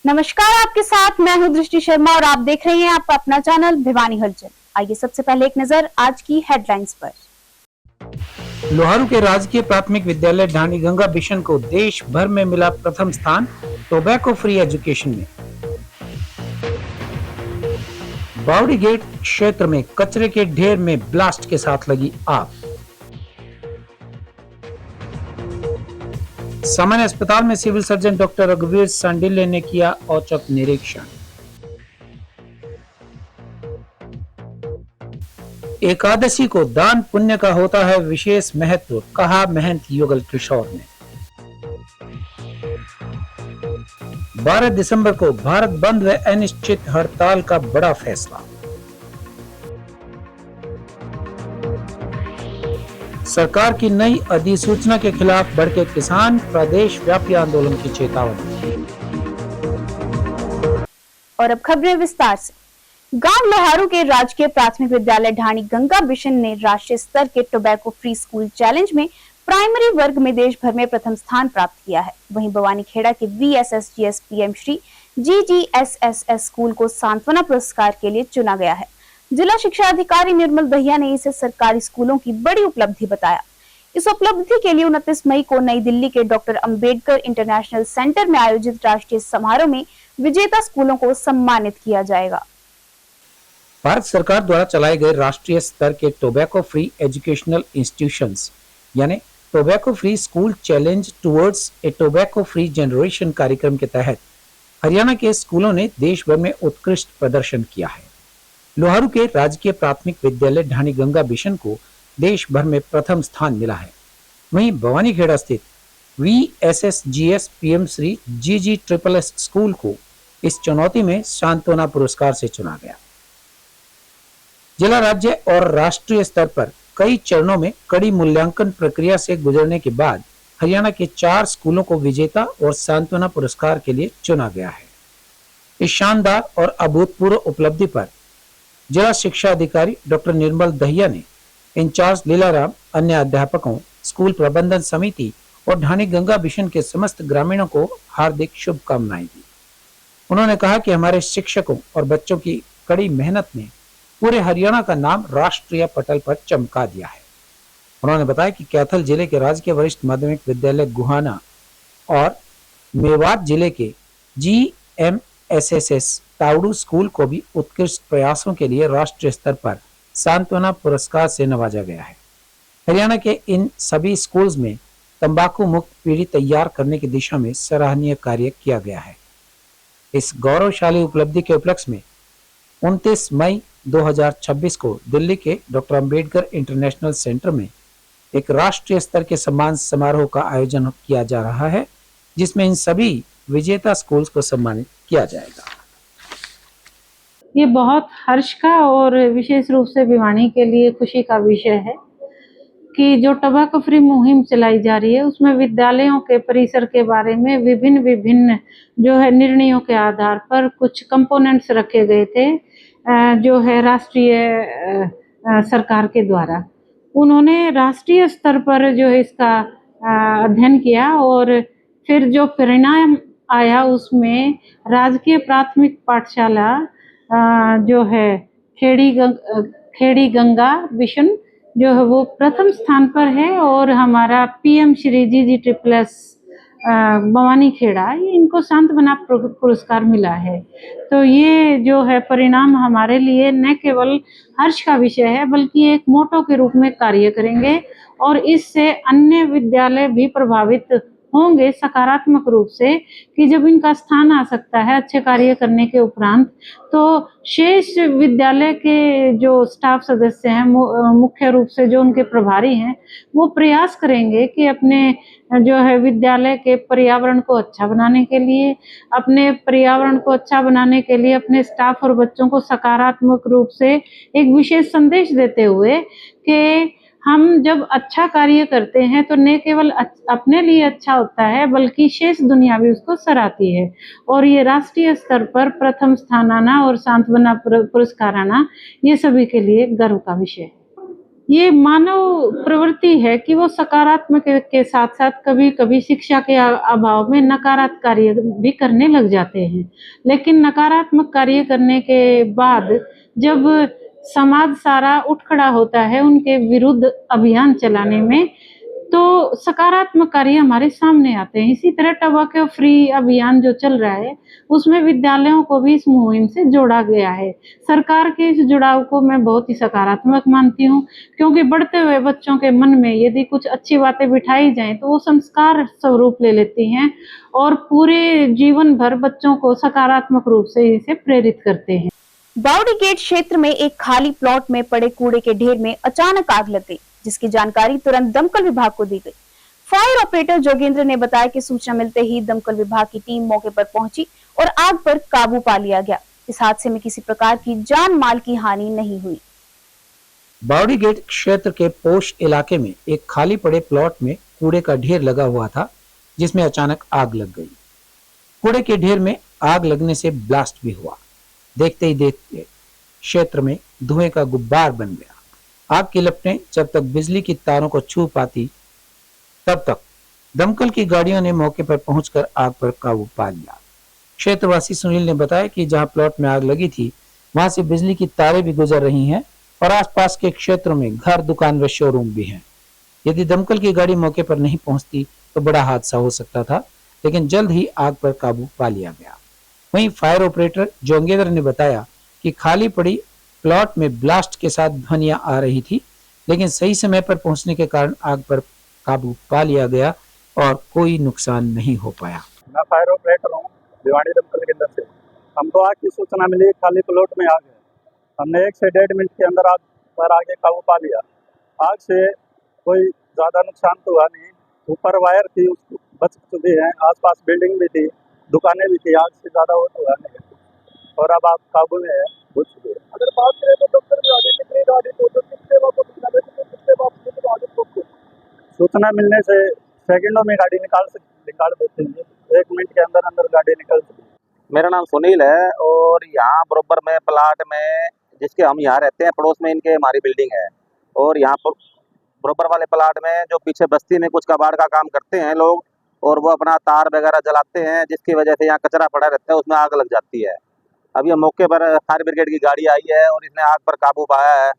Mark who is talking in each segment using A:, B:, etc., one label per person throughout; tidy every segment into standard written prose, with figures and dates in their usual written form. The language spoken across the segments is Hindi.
A: नमस्कार, आपके साथ मैं हूं दृष्टि शर्मा और आप देख रहे हैं आपका अपना चैनल भिवानी हलचल। आइए सबसे पहले एक नजर आज की हेडलाइंस पर।
B: लोहारू के राजकीय प्राथमिक विद्यालय ढाणी गंगा बिशन को देश भर में मिला प्रथम स्थान टोबैको फ्री एजुकेशन में। बावड़ी गेट क्षेत्र में कचरे के ढेर में ब्लास्ट के साथ लगी आग। सामान्य अस्पताल में सिविल सर्जन डॉक्टर रघुवीर सांडिल्य ने किया औचक निरीक्षण। एकादशी को दान पुण्य का होता है विशेष महत्व, कहा महंत युगल किशोर ने। 12 दिसंबर को भारत बंद व अनिश्चित हड़ताल का बड़ा फैसला। सरकार की नई अधिसूचना के खिलाफ भड़के किसान, प्रदेश व्यापी आंदोलन की चेतावनी।
A: और अब खबरें विस्तार से। गांव लोहारू के राजकीय प्राथमिक विद्यालय ढाणी गंगा बिशन ने राष्ट्रीय स्तर के टोबैको फ्री स्कूल चैलेंज में प्राइमरी वर्ग में देश भर में प्रथम स्थान प्राप्त किया है। वहीं बवानीखेड़ा के VSSGS PM Shri GGSSS school को सांत्वना पुरस्कार के लिए चुना गया है। जिला शिक्षा अधिकारी निर्मल दहिया ने इसे सरकारी स्कूलों की बड़ी उपलब्धि बताया। इस उपलब्धि के लिए 29 मई को नई दिल्ली के डॉक्टर अंबेडकर इंटरनेशनल सेंटर में आयोजित राष्ट्रीय समारोह में विजेता स्कूलों को सम्मानित किया जाएगा।
B: भारत सरकार द्वारा चलाए गए राष्ट्रीय स्तर के टोबैको फ्री एजुकेशनल इंस्टीट्यूशंस यानी tobacco free school challenge towards a tobacco free generation कार्यक्रम के तहत हरियाणा के स्कूलों ने देश भर में उत्कृष्ट प्रदर्शन किया है। लोहारू के राजकीय प्राथमिक विद्यालय ढाणी गंगा बिशन को देश भर में प्रथम स्थान मिला है। वहीं बवानीखेड़ा स्थित VSSGS PM Shri GGSSS school को इस चुनौती में सांत्वना पुरस्कार से चुना गया। जिला, राज्य और राष्ट्रीय स्तर पर कई चरणों में कड़ी मूल्यांकन प्रक्रिया से गुजरने के बाद हरियाणा के 4 स्कूलों को विजेता और सांत्वना पुरस्कार के लिए चुना गया है। इस शानदार और अभूतपूर्व उपलब्धि पर जिला शिक्षा अधिकारी डॉक्टर निर्मल दहिया ने इंचार्ज लीलाराम, अन्य अध्यापकों, स्कूल प्रबंधन समिति और ढाणी गंगा बिशन के समस्त ग्रामीणों को हार्दिक शुभकामनाएं दी। उन्होंने कहा कि हमारे शिक्षकों और बच्चों की कड़ी मेहनत ने पूरे हरियाणा का नाम राष्ट्रीय पटल पर चमका दिया है। उन्होंने बताया कि कैथल जिले के राजकीय वरिष्ठ माध्यमिक विद्यालय गुहाना और मेवात जिले के GMSSS तावड़ू स्कूल को भी उत्कृष्ट प्रयासों के लिए राष्ट्रीय स्तर पर सांत्वना पुरस्कार से नवाजा गया है। हरियाणा के इन सभी स्कूल्स में तंबाकू मुक्त पीढ़ी तैयार करने की दिशा में सराहनीय कार्य किया गया है। इस गौरवशाली उपलब्धि के उपलक्ष्य में 29 मई 2026 को दिल्ली के डॉक्टर अंबेडकर इंटरनेशनल सेंटर में एक राष्ट्रीय स्तर के सम्मान समारोह का आयोजन किया जा रहा है, जिसमें इन सभी विजेता स्कूल्स को सम्मानित किया जाएगा।
C: ये बहुत हर्ष का और विशेष रूप से भिवानी के लिए खुशी का विषय है कि जो टोबैको फ्री मुहिम चलाई जा रही है उसमें विद्यालयों के परिसर के बारे में विभिन्न जो है निर्णयों के आधार पर कुछ कंपोनेंट्स रखे गए थे जो है राष्ट्रीय सरकार के द्वारा। उन्होंने राष्ट्रीय स्तर पर जो है इसका अध्ययन किया और फिर जो परिणाम आया उसमें राजकीय प्राथमिक पाठशाला जो है खेड़ी गंगा बिशन जो है वो प्रथम स्थान पर है और हमारा PM श्री GGSSS बवानीखेड़ा इनको सांत्वना पुरस्कार मिला है। तो ये जो है परिणाम हमारे लिए न केवल हर्ष का विषय है बल्कि एक मोटो के रूप में कार्य करेंगे और इससे अन्य विद्यालय भी प्रभावित होंगे सकारात्मक रूप से कि जब इनका स्थान आ सकता है अच्छे कार्य करने के उपरांत, तो शेष विद्यालय के जो स्टाफ सदस्य हैं मुख्य रूप से जो उनके प्रभारी हैं वो प्रयास करेंगे कि अपने जो है विद्यालय के पर्यावरण को अच्छा बनाने के लिए अपने स्टाफ और बच्चों को सकारात्मक रूप से एक विशेष संदेश देते हुए कि हम जब अच्छा कार्य करते हैं तो न केवल अपने लिए अच्छा होता है बल्कि शेष दुनिया भी उसको सराहती है। और ये राष्ट्रीय स्तर पर प्रथम स्थान आना और सांत्वना पुरस्कार आना ये सभी के लिए गर्व का विषय है। ये मानव प्रवृत्ति है कि वो सकारात्मक के साथ साथ कभी कभी शिक्षा के अभाव में नकारात्मक कार्य भी करने लग जाते हैं। लेकिन नकारात्मक कार्य करने के बाद जब समाज सारा उठ खड़ा होता है उनके विरुद्ध अभियान चलाने में, तो सकारात्मक कार्य हमारे सामने आते हैं। इसी तरह टबैको फ्री अभियान जो चल रहा है उसमें विद्यालयों को भी इस मुहिम से जोड़ा गया है। सरकार के इस जुड़ाव को मैं बहुत ही सकारात्मक मानती हूँ, क्योंकि बढ़ते हुए बच्चों के मन में यदि कुछ अच्छी बातें बिठाई जाएं तो वो संस्कार स्वरूप ले लेती हैं और पूरे जीवन भर बच्चों को सकारात्मक रूप से इसे प्रेरित करते हैं।
A: बावड़ी गेट क्षेत्र में एक खाली प्लॉट में पड़े कूड़े के ढेर में अचानक आग लग गई, जिसकी जानकारी तुरंत दमकल विभाग को दी गई। फायर ऑपरेटर जोगेंद्र ने बताया कि सूचना मिलते ही दमकल विभाग की टीम मौके पर पहुंची और आग पर काबू पा लिया गया। इस हादसे में किसी प्रकार की जान माल की हानि नहीं हुई।
B: बावड़ी गेट क्षेत्र के पोश इलाके में एक खाली पड़े प्लॉट में कूड़े का ढेर लगा हुआ था, जिसमें अचानक आग लग गई। कूड़े के ढेर में आग लगने से ब्लास्ट भी हुआ। देखते ही देखते क्षेत्र में धुएं का गुब्बार बन गया। आग की लपटें जब तक बिजली की तारों को छू पाती तब तक दमकल की गाड़ियों ने मौके पर पहुंचकर आग पर काबू पा लिया। क्षेत्रवासी सुनील ने बताया कि जहां प्लॉट में आग लगी थी वहां से बिजली की तारें भी गुजर रही हैं और आसपास के क्षेत्रों में घर, दुकान व शोरूम भी हैं। यदि दमकल की गाड़ी मौके पर नहीं पहुंचती तो बड़ा हादसा हो सकता था, लेकिन जल्द ही आग पर काबू पा लिया गया। वहीं फायर ऑपरेटर जोगेंद्र ने बताया कि खाली पड़ी प्लॉट में ब्लास्ट के साथ ध्वनियां आ रही थी, लेकिन सही समय पर पहुंचने के कारण आग पर काबू पा लिया गया और कोई नुकसान नहीं हो पाया।
D: मैं फायर ऑपरेटर हूँ भिवाड़ी दमकल केंद्र से। हमको आग की सूचना मिली, खाली प्लॉट में आग है। हमने 1 से 1.5 मिनट के अंदर आग पर आगे काबू पा लिया। आग से कोई ज़्यादा नुकसान तो हुआ नहीं। ऊपर वायर थी उसको बच चुकी है, आसपास बिल्डिंग भी थी, दुकानें भी थी। आग से ज़्यादा वो तो हुआ नहीं और अब आग काबू में है, बुझ चुकी है। अगर बात करें तो दफ्तर में आगे कितनी गाड़ी तो कितने सूचना मिलने से सेकंडों में गाड़ी निकाल देते हैं। 1 मिनट के अंदर अंदर गाड़ी निकल सकती है।
E: मेरा नाम सुनील है और यहाँ बरोबर में प्लाट में जिसके हम यहाँ रहते हैं पड़ोस में इनके हमारी बिल्डिंग है। और यहाँ पर बरोबर वाले प्लाट में जो पीछे बस्ती में कुछ कबाड़ का काम करते हैं लोग और वो अपना तार वगैरह जलाते हैं, जिसकी वजह से यहाँ कचरा पड़ा रहता है, उसमें आग लग जाती है। अब ये मौके पर फायर ब्रिगेड की गाड़ी आई है और इसने आग पर काबू पाया है,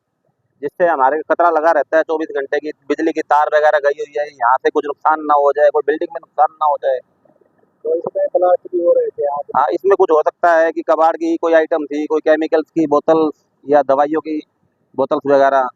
E: जिससे हमारे खतरा लगा रहता है। 24 घंटे की बिजली की तार वगैरह गई हुई है, यहाँ से कुछ नुकसान ना हो जाए, कोई बिल्डिंग में नुकसान ना हो जाए।
D: तो इसमें ब्लास्ट भी हो रहे थे।
E: हाँ, इसमें कुछ हो सकता है कि कबाड़ की कोई आइटम थी, कोई केमिकल्स की बोतल या दवाइयों की बोतल्स वगैरह।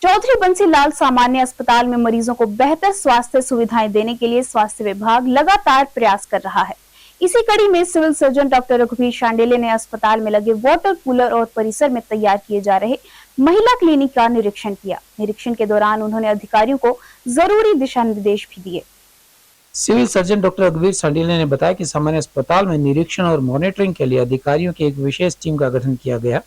A: चौधरी बंसी लाल सामान्य अस्पताल में मरीजों को बेहतर स्वास्थ्य सुविधाएं देने के लिए स्वास्थ्य विभाग लगातार प्रयास कर रहा है। इसी कड़ी में सिविल सर्जन डॉक्टर रघुवीर शांडिल्य ने अस्पताल में लगे वाटर कूलर और परिसर में तैयार किए जा रहे महिला क्लिनिक का निरीक्षण किया। निरीक्षण के दौरान उन्होंने अधिकारियों को जरूरी दिशा निर्देश भी दिए।
B: सिविल सर्जन डॉक्टर रघुवीर शांडिल्य ने बताया कि सामान्य अस्पताल में निरीक्षण और मॉनिटरिंग के लिए अधिकारियों की एक विशेष टीम का गठन किया गया।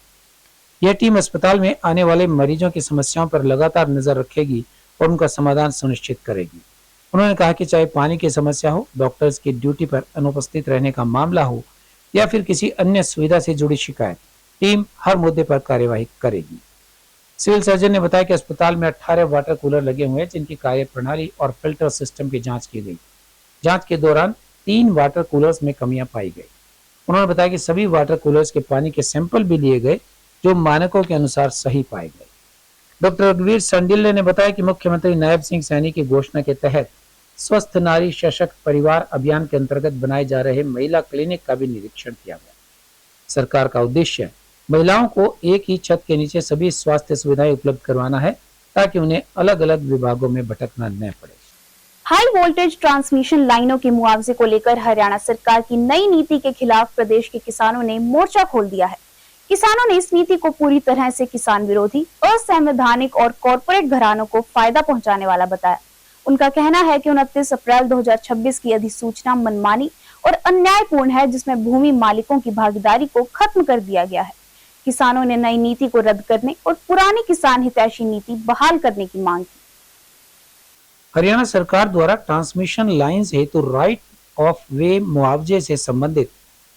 B: यह टीम अस्पताल में आने वाले मरीजों की समस्याओं पर लगातार नजर रखेगी और उनका समाधान सुनिश्चित करेगी। उन्होंने कहा कि चाहे पानी की समस्या हो, डॉक्टर्स की ड्यूटी पर अनुपस्थित रहने का मामला हो या फिर किसी अन्य सुविधा से जुड़ी शिकायत, टीम हर मुद्दे पर कार्यवाही करेगी। सिविल सर्जन ने बताया कि अस्पताल में 18 वाटर कूलर लगे हुए हैं, जिनकी कार्य प्रणाली और फिल्टर सिस्टम की जांच की गई। जांच के दौरान 3 वाटर कूलर्स में कमियां पाई गई। उन्होंने बताया कि सभी वाटर कूलर्स के पानी के सैंपल भी लिए गए, जो मानकों के अनुसार सही पाए गए। डॉक्टर रघुवीर शांडिल्य ने बताया कि मुख्यमंत्री नायब सिंह सैनी की घोषणा के तहत स्वस्थ नारी सशक्त परिवार अभियान के अंतर्गत बनाए जा रहे महिला क्लिनिक का भी निरीक्षण किया गया। सरकार का उद्देश्य महिलाओं को एक ही छत के नीचे सभी स्वास्थ्य सुविधाएं उपलब्ध करवाना है, ताकि उन्हें अलग अलग विभागों में भटकना न पड़े।
A: हाई वोल्टेज ट्रांसमिशन लाइनों के मुआवजे को लेकर हरियाणा सरकार की नई नीति के खिलाफ प्रदेश के किसानों ने मोर्चा खोल दिया है। किसानों ने इस नीति को पूरी तरह से किसान विरोधी, असंवैधानिक और कॉरपोरेट घरानों को फायदा पहुंचाने वाला बताया। उनका कहना है कि 29 अप्रैल 2026 की अधिसूचना मनमानी और अन्यायपूर्ण है, जिसमें भूमि मालिकों की भागीदारी को खत्म कर दिया गया है। किसानों ने नई नीति को रद्द करने और पुरानी किसान हितैषी नीति बहाल करने की मांग की।
B: हरियाणा सरकार द्वारा ट्रांसमिशन लाइंस हेतु राइट ऑफ वे मुआवजे से संबंधित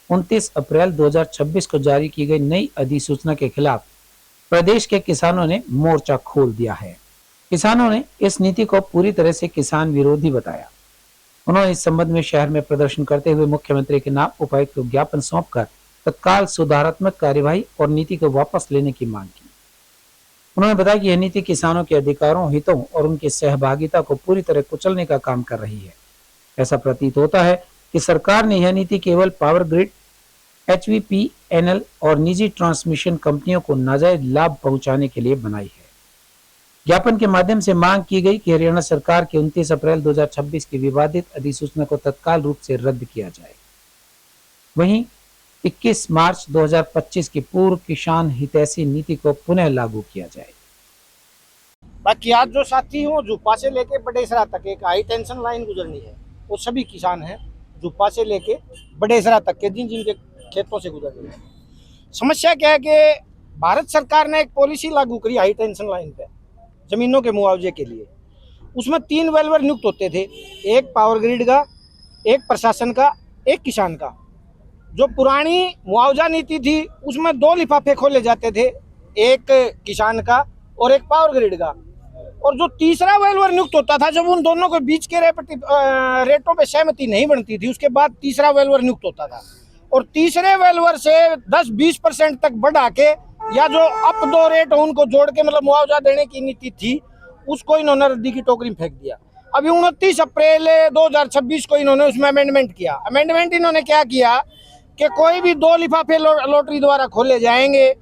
B: 29 अप्रैल 2026 को जारी की गई नई अधिसूचना के खिलाफ प्रदेश के किसानों ने मोर्चा खोल दिया है। किसानों ने इस नीति को पूरी तरह से किसान विरोधी बताया। उन्होंने इस संबंध में शहर में प्रदर्शन करते हुए मुख्यमंत्री के नाम उपायुक्त को ज्ञापन सौंपकर तत्काल सुधारात्मक कार्यवाही और नीति को वापस लेने की मांग की। उन्होंने बताया कि यह नीति किसानों के अधिकारों, हितों और उनकी सहभागिता को पूरी तरह कुचलने का काम कर रही है। ऐसा प्रतीत होता है कि सरकार ने यह नीति केवल पावर ग्रिड, HVPNL और निजी ट्रांसमिशन कंपनियों को नाजायज लाभ पहुंचाने के लिए बनाई है। ज्ञापन के माध्यम से मांग की गई कि हरियाणा सरकार की 29 अप्रैल 2026 की विवादित अधिसूचना को तत्काल रूप से रद्द किया जाए। वहीं 21 मार्च 2025 की पूर्व किसान हितैषी नीति को पुनः लागू किया जाए।
F: बाकी आज जो साथी हो जुप्पा से लेके बडेसरा तक एक हाई टेंशन लाइन गुजरनी है, वो सभी किसान हैं जुप्पा से लेके बडेसरा तक के जिनके खेतों से गुजरनी है। समस्या क्या है कि भारत सरकार ने एक पॉलिसी लागू करी हाई टेंशन लाइन पे जमीनों के मुआवजे के लिए। उसमें 3 वेलवर नियुक्त होते थे, एक पावर ग्रिड का, एक प्रशासन का, एक किसान का। जो पुरानी मुआवजा नीति थी उसमें 2 लिफाफे खोले जाते थे, एक किसान का और एक पावर ग्रिड का। और जो तीसरा वेलवर नियुक्त होता था, जब उन दोनों के बीच के रेटों पे सहमति नहीं बनती थी, उसके बाद तीसरा वेलवर नियुक्त होता था। और तीसरे वेलवर से 10-20% तक बढ़ा के या जो अप 2 रेट उनको जोड़ के मतलब मुआवजा देने की नीति थी, उसको इन्होंने रद्दी की टोकरी में फेंक दिया। अभी 29 अप्रैल 2026 को इन्होंने उसमें अमेंडमेंट किया। अमेंडमेंट इन्होंने क्या किया कि कोई भी 2 लिफाफे लॉटरी द्वारा खोले जाएंगे,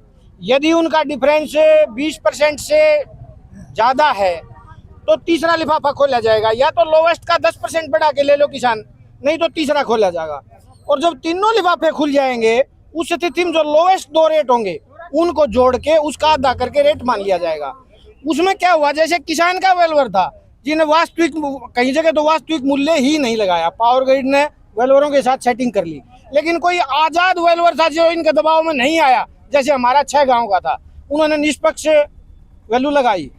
F: यदि उनका डिफरेंस 20% से ज़्यादा है तो तीसरा लिफाफा खोला जाएगा, या तो लोवेस्ट का 10% बढ़ा के ले लो किसान, नहीं तो तीसरा खोला जाएगा। और जब तीनों लिफाफे खुल जाएंगे, उस स्थिति में जो लोवेस्ट 2 रेट होंगे उनको जोड़ के उसका आधा करके रेट मान लिया जाएगा। उसमें क्या हुआ, जैसे किसान का वेलवर था जिन्हें वास्तविक, कई जगह तो वास्तविक मूल्य ही नहीं लगाया, पावर ग्रिड ने वेलवरों के साथ सेटिंग कर ली, लेकिन कोई आज़ाद वेलवर था जो इनके दबाव में नहीं आया, जैसे हमारा 6 गाँव का था, उन्होंने निष्पक्ष वैल्यू लगाई।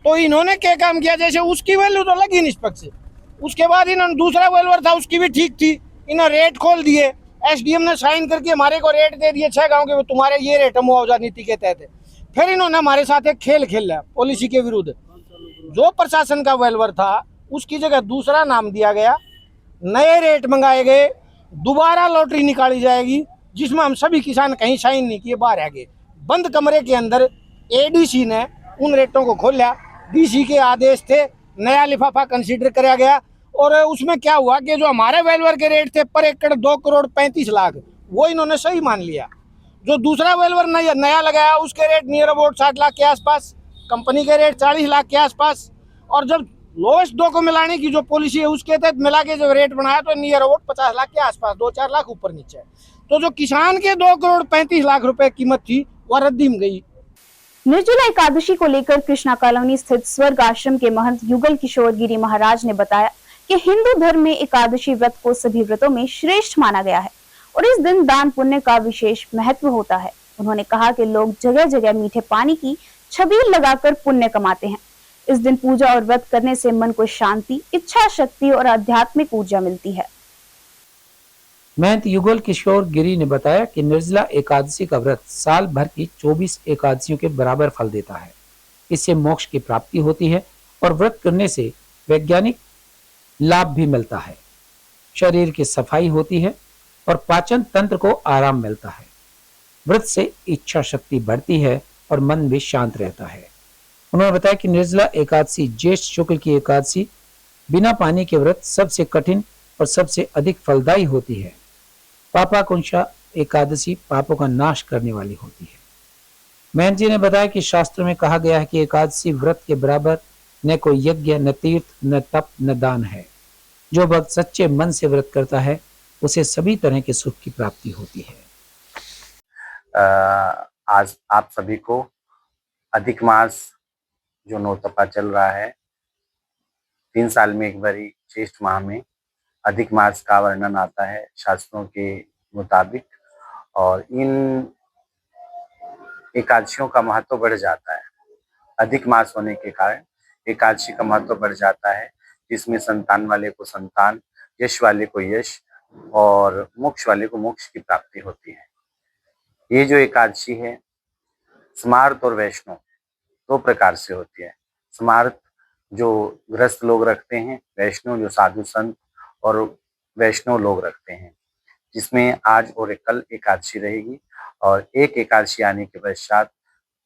F: तो इन्होंने क्या काम किया, जैसे उसकी वैल्यू तो लगी निष्पक्ष, उसके बाद इन्होंने दूसरा वेलवर था उसकी भी ठीक थी, इन्होंने रेट खोल दिए। SDM ने साइन करके हमारे को रेट दे दिए 6 गाँव के, तुम्हारे ये रेट है मुआवजा नीति के तहत। फिर इन्होंने हमारे साथ एक खेल खेला पॉलिसी के विरुद्ध। जो प्रशासन का वेलवर था उसकी जगह दूसरा नाम दिया गया, नए रेट मंगाए गए, दोबारा लॉटरी निकाली जाएगी, जिसमें हम सभी किसान कहीं साइन नहीं किए, बाहर आ गए। बंद कमरे के अंदर ADC ने उन रेटों को खोला, DC के आदेश थे, नया लिफाफा कंसीडर कराया गया। और उसमें क्या हुआ कि जो हमारे वेलवर के रेट थे पर एकड़ 2 करोड़ 35 लाख, वो इन्होंने सही मान लिया। जो दूसरा वेलवर नया लगाया उसके रेट नियर अबाउट 60 लाख के आसपास, कंपनी के रेट 40 लाख के आसपास। और जब लोवेस्ट 2 को मिलाने की जो पॉलिसी है उसके तहत मिला के जब रेट बनाया तो नियर अबाउट 50 लाख के आसपास, 2-4 लाख ऊपर नीचे। तो जो किसान के 2 करोड़ 35 लाख रुपए कीमत थी वह रद्दी में गई।
A: निर्जला एकादशी को लेकर कृष्णा कॉलोनी स्थित स्वर्ग आश्रम के महंत युगल किशोर गिरी महाराज ने बताया कि हिंदू धर्म में एकादशी व्रत को सभी व्रतों में श्रेष्ठ माना गया है और इस दिन दान पुण्य का विशेष महत्व होता है। उन्होंने कहा कि लोग जगह जगह मीठे पानी की छबील लगाकर पुण्य कमाते हैं। इस दिन पूजा और व्रत करने से मन को शांति, इच्छा शक्ति और आध्यात्मिक ऊर्जा मिलती है।
B: महंत युगल किशोर गिरी ने बताया कि निर्जला एकादशी का व्रत साल भर की 24 एकादशियों के बराबर फल देता है। इससे मोक्ष की प्राप्ति होती है और व्रत करने से वैज्ञानिक लाभ भी मिलता है। शरीर की सफाई होती है और पाचन तंत्र को आराम मिलता है। व्रत से इच्छा शक्ति बढ़ती है और मन भी शांत रहता है। उन्होंने बताया कि निर्जला एकादशी ज्येष्ठ शुक्ल की एकादशी बिना पानी के व्रत सबसे कठिन और सबसे अधिक फलदायी होती है। पापाकुंशा एकादशी पापों का नाश करने वाली होती है। महंत जी ने बताया कि शास्त्र में कहा गया है कि एकादशी व्रत के बराबर न कोई यज्ञ, न तीर्थ, न तप, न दान है। जो भक्त सच्चे मन से व्रत करता है उसे सभी तरह के सुख की प्राप्ति होती है।
G: आज आप सभी को अधिक मास जो नौतपा चल रहा है, 3 साल में एक बारी ज्येष्ठ माह में अधिक मास का वर्णन आता है शास्त्रों के मुताबिक, और इन एकादशियों का महत्व बढ़ जाता है। अधिक मास होने के कारण एकादशी का महत्व बढ़ जाता है, जिसमें संतान वाले को संतान, यश वाले को यश और मोक्ष वाले को मोक्ष की प्राप्ति होती है। ये जो एकादशी है स्मार्त और वैष्णव दो प्रकार से होती है। स्मार्त जो गृहस्थ लोग रखते हैं, वैष्णव जो साधु संत और वैष्णव लोग रखते हैं, जिसमें आज और कल एकादशी रहेगी और एक एकादशी आने के पश्चात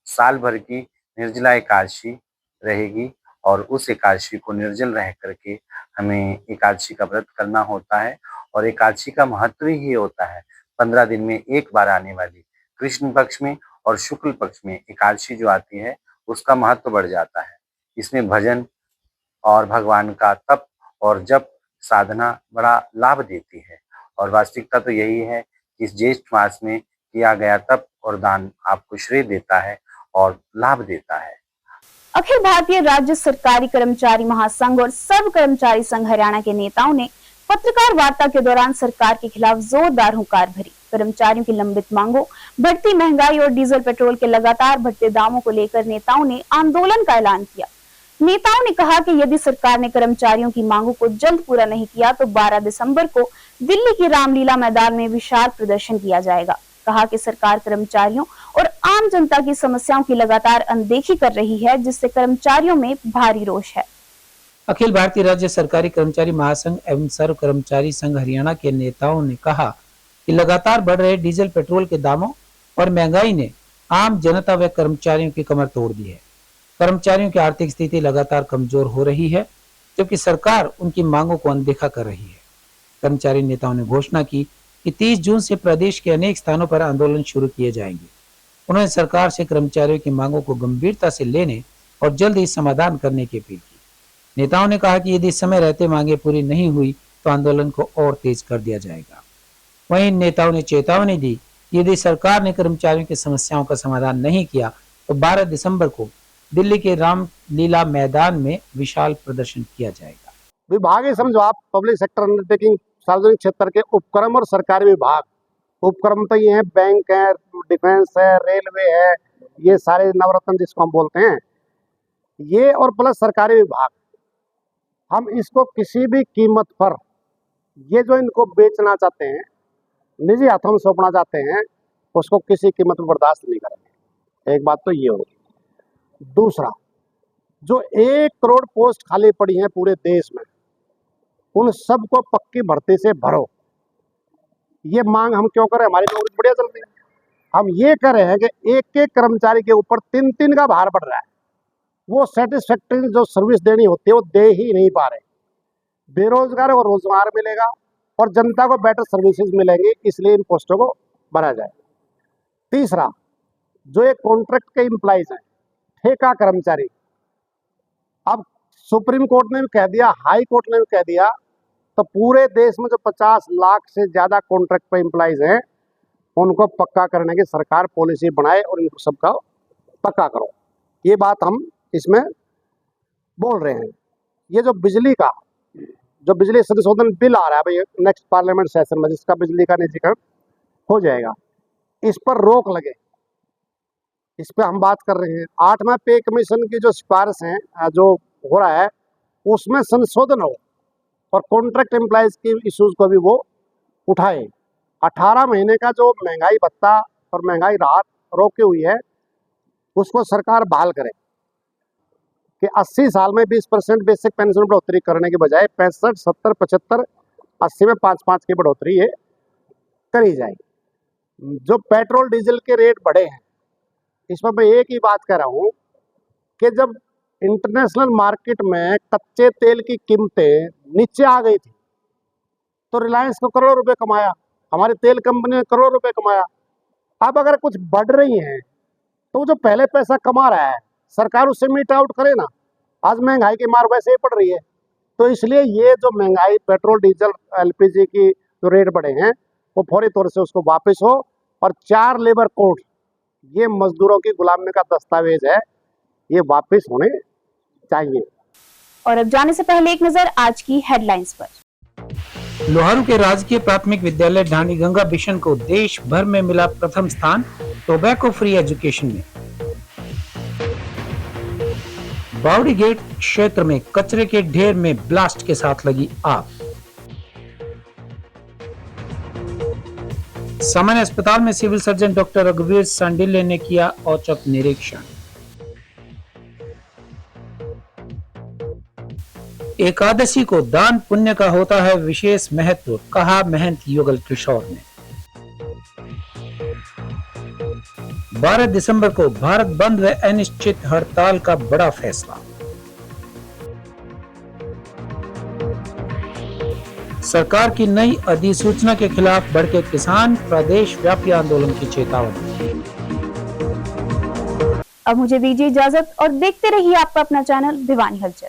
G: साल भर की निर्जला एकादशी रहेगी और उस एकादशी को निर्जल रह करके हमें एकादशी का व्रत करना होता है। और एकादशी का महत्व ही होता है 15 दिन में एक बार आने वाली कृष्ण पक्ष में और शुक्ल पक्ष में एकादशी जो आती है उसका महत्व बढ़ जाता है। इसमें भजन और भगवान का तप और जप साधना बड़ा लाभ देती है और वास्तविकता तो यही है कि इस ज्येष्ठ मास में किया गया तप और दान आपको श्रेय देता है और लाभ देता है।
A: अखिल भारतीय राज्य सरकारी कर्मचारी महासंघ और सर्व कर्मचारी संघ हरियाणा के नेताओं ने पत्रकार वार्ता के दौरान सरकार के खिलाफ जोरदार हुंकार भरी। कर्मचारियों की लंबित मांगों, बढ़ती महंगाई और डीजल पेट्रोल के लगातार बढ़ते दामों को लेकर नेताओं ने आंदोलन का ऐलान किया। नेताओं ने कहा कि यदि सरकार ने कर्मचारियों की मांगों को जल्द पूरा नहीं किया तो 12 दिसंबर को दिल्ली के रामलीला मैदान में विशाल प्रदर्शन किया जाएगा। कहा कि सरकार कर्मचारियों और आम जनता की समस्याओं की लगातार अनदेखी कर रही है, जिससे कर्मचारियों में भारी रोष है।
B: अखिल भारतीय राज्य सरकारी कर्मचारी महासंघ एवं सर्व कर्मचारी संघ हरियाणा के नेताओं ने कहा कि लगातार बढ़ रहे डीजल पेट्रोल के दामों और महंगाई ने आम जनता व कर्मचारियों की कमर तोड़ दी है। कर्मचारियों की आर्थिक स्थिति लगातार कमजोर हो रही है, जबकि सरकार उनकी मांगों को अनदेखा कर रही है। कर्मचारी नेताओं ने घोषणा की कि 30 जून से प्रदेश के अनेक स्थानों पर आंदोलन शुरू किए जाएंगे। उन्होंने सरकार से कर्मचारियों की मांगों को गंभीरता से लेने और जल्द ही समाधान करने की अपील की। नेताओं ने कहा कि यदि समय रहते मांगे पूरी नहीं हुई तो आंदोलन को और तेज कर दिया जाएगा। वहीं नेताओं ने चेतावनी दी कि यदि सरकार ने कर्मचारियों की समस्याओं का समाधान नहीं किया तो 12 दिसंबर को दिल्ली के रामलीला मैदान में विशाल प्रदर्शन किया जाएगा।
H: विभाग ही समझो आप, पब्लिक सेक्टर अंडरटेकिंग, सार्वजनिक क्षेत्र के उपक्रम और सरकारी विभाग। उपक्रम तो ये है, बैंक है, डिफेंस है, रेलवे है, ये सारे नवरत्न जिसको हम बोलते हैं, ये और प्लस सरकारी विभाग। हम इसको किसी भी कीमत पर, ये जो इनको बेचना चाहते हैं, निजी हाथों में सौंपना चाहते हैं, उसको किसी कीमत पर बर्दाश्त नहीं करेंगे। एक बात तो ये होगी। दूसरा, जो 1 करोड़ पोस्ट खाली पड़ी हैं पूरे देश में, उन सबको पक्की भर्ती से भरो। ये मांग हम क्यों करें? हमारी नौकरी बढ़िया चल रही है। हम ये कर रहे हैं कि एक एक कर्मचारी के ऊपर 3-3 का भार बढ़ रहा है। वो सेटिस्फैक्टरी जो सर्विस देनी होती है वो दे ही नहीं पा रहे। बेरोजगार को रोजगार मिलेगा और जनता को बेटर सर्विसेज मिलेंगी, इसलिए इन पोस्टों को भरा जाए। तीसरा, जो ये कॉन्ट्रैक्ट के एम्प्लॉइज हैं, ठेका कर्मचारी, अब सुप्रीम कोर्ट ने भी कह दिया, हाई कोर्ट ने भी कह दिया, तो पूरे देश में जो 50 लाख से ज़्यादा कॉन्ट्रैक्ट पे एम्प्लॉइज हैं, उनको पक्का करने की सरकार पॉलिसी बनाए और इनको सबका पक्का करो। ये बात हम इसमें बोल रहे हैं। ये जो बिजली संशोधन बिल आ रहा है भाई नेक्स्ट पार्लियामेंट सेशन में, जिसका बिजली का निजीकरण हो जाएगा, इस पर रोक लगे, इस पर हम बात कर रहे हैं। 8वां पे कमीशन की जो सिफारिश है, जो हो रहा है, उसमें संशोधन हो और कॉन्ट्रैक्ट एम्प्लॉइज की इश्यूज को भी वो उठाए। 18 महीने का जो महंगाई भत्ता और महंगाई राहत रोकी हुई है, उसको सरकार बहाल करे कि 80 साल में 20% बेसिक पेंशन बढ़ोतरी करने के बजाय 65, 70, 75, 80 में 5-5 की बढ़ोतरी ये करी जाए। जो पेट्रोल डीजल के रेट बढ़े हैं, इसमें मैं एक ही बात कह रहा हूँ कि जब इंटरनेशनल मार्केट में कच्चे तेल की कीमतें नीचे आ गई थी तो रिलायंस को करोड़ों रुपए कमाया, हमारी तेल कंपनी ने करोड़ों रुपए कमाया। अब अगर कुछ बढ़ रही हैं तो जो पहले पैसा कमा रहा है, सरकार उससे मीट आउट करे ना। आज महंगाई की मार वैसे ही पड़ रही है, तो इसलिए ये जो महंगाई, पेट्रोल डीजल एलपीजी की जो रेट बढ़े हैं, वो फौरी तौर से उसको वापस हो। और 4 लेबर कोड, ये मजदूरों की गुलामी का दस्तावेज है, ये वापस होने चाहिए।
A: और अब जाने से पहले एक नजर आज की हेडलाइंस पर।
B: लोहारू के राजकीय प्राथमिक विद्यालय ढाणी गंगा बिशन को देश भर में मिला प्रथम स्थान टोबैको फ्री एजुकेशन में। बावड़ी गेट क्षेत्र में कचरे के ढेर में ब्लास्ट के साथ लगी आग। सामान्य अस्पताल में सिविल सर्जन डॉक्टर रघुवीर सांडिल्य ने किया औचक निरीक्षण। एकादशी को दान पुण्य का होता है विशेष महत्व, कहा महंत युगल किशोर ने। 12 दिसंबर को भारत बंद व अनिश्चित हड़ताल का बड़ा फैसला। सरकार की नई अधिसूचना के खिलाफ भड़के किसान, प्रदेश व्यापी आंदोलन की चेतावनी।
A: अब मुझे दीजिए इजाजत और देखते रहिए आपका अपना चैनल दीवानी हलचल।